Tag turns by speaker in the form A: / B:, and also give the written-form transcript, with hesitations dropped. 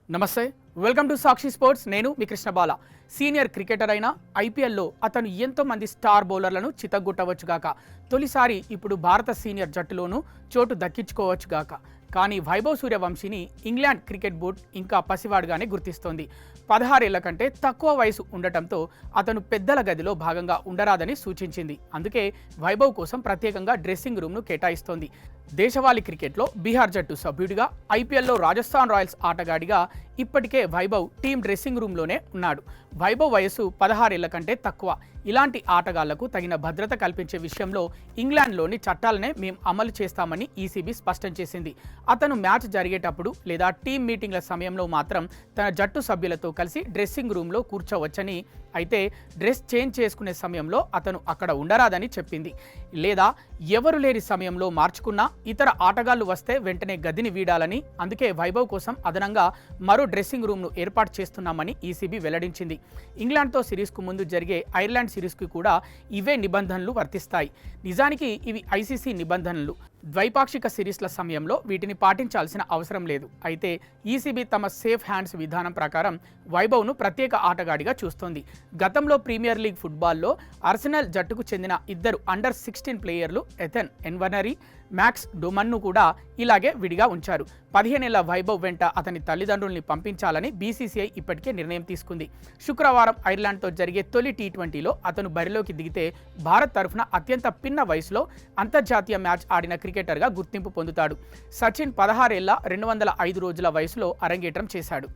A: నమస్తే, welcome to Sakshi sports. నేను మీ కృష్ణబాల. Senior cricketer అయిన ఐపీఎల్లో అతను ఎంతో మంది స్టార్ బౌలర్లను చితగ్గొట్టవచ్చుగాక, తొలిసారి ఇప్పుడు భారత సీనియర్ జట్టులోనూ చోటు దక్కించుకోవచ్చుగాక. కానీ వైభవ్ సూర్యవంశీని ఇంగ్లాండ్ క్రికెట్ బోర్డు ఇంకా పసివాడుగానే గుర్తిస్తోంది. 16 ఏళ్ల కంటే తక్కువ వయసు ఉండటంతో అతను పెద్దల గదిలో భాగంగా ఉండరాదని సూచించింది. అందుకే వైభవ్ కోసం ప్రత్యేకంగా డ్రెస్సింగ్ రూమ్ను కేటాయిస్తోంది. దేశవాళీ క్రికెట్లో బీహార్ జట్టు సభ్యుడిగా, ఐపీఎల్లో రాజస్థాన్ రాయల్స్ ఆటగాడిగా ఇప్పటికే వైభవ్ టీం డ్రెస్సింగ్ రూమ్లోనే ఉన్నాడు. వైభవ్ వయసు 16 ఏళ్ల కంటే తక్కువ. ఇలాంటి ఆటగాళ్లకు తగిన భద్రత కల్పించే విషయంలో ఇంగ్లాండ్లోని చట్టాలనే మేం అమలు చేస్తామని ఈసీబీ స్పష్టం చేసింది. అతను మ్యాచ్ జరిగేటప్పుడు లేదా టీం మీటింగ్ల సమయంలో మాత్రం తన జట్టు సభ్యులతో కలిసి డ్రెస్సింగ్ రూమ్లో కూర్చోవచ్చని, అయితే డ్రెస్ చేంజ్ చేసుకునే సమయంలో అతను అక్కడ ఉండరాదని చెప్పింది. లేదా ఎవరు లేని సమయంలో మార్చుకున్నా ఇతర ఆటగాళ్లు వస్తే వెంటనే గదిని వీడాలని, అందుకే వైభవ్ కోసం అదనంగా మరో డ్రెస్సింగ్ రూమ్ను ఏర్పాటు చేస్తున్నామని ఈసీబీ వెల్లడించింది. ఇంగ్లాండ్తో సిరీస్కు ముందు జరిగే ఐర్లాండ్ సిరీస్కి కూడా ఇవే నిబంధనలు వర్తిస్తాయి. నిజానికి ఇవి ఐసీసీ నిబంధనలు. ద్వైపాక్షిక సిరీస్ల సమయంలో వీటిని పాటించాల్సిన అవసరం లేదు. అయితే ఈసీబీ తమ సేఫ్ హ్యాండ్స్ విధానం ప్రకారం వైభవ్ను ప్రత్యేక ఆటగాడిగా చూస్తోంది. గతంలో ప్రీమియర్ లీగ్ ఫుట్బాల్లో ఆర్సెనల్ జట్టుకు చెందిన ఇద్దరు అండర్-16 ప్లేయర్లు ఎథెన్ ఎన్వనరీ, మ్యాక్స్ డొమన్ను కూడా ఇలాగే విడిగా ఉంచారు. 15 ఏళ్ల వైభవ్ వెంట అతని తల్లిదండ్రుల్ని పంపించాలని బీసీసీఐ ఇప్పటికే నిర్ణయం తీసుకుంది. శుక్రవారం ఐర్లాండ్తో జరిగే తొలి టీ20లో అతను బరిలోకి దిగితే భారత్ తరఫున అత్యంత పిన్న వయసులో అంతర్జాతీయ మ్యాచ్ ఆడిన క్రికెటర్గా గుర్తింపు పొందుతాడు. సచిన్ 16 ఏళ్ల 205 రోజుల వయసులో అరంగేట్రం చేశాడు.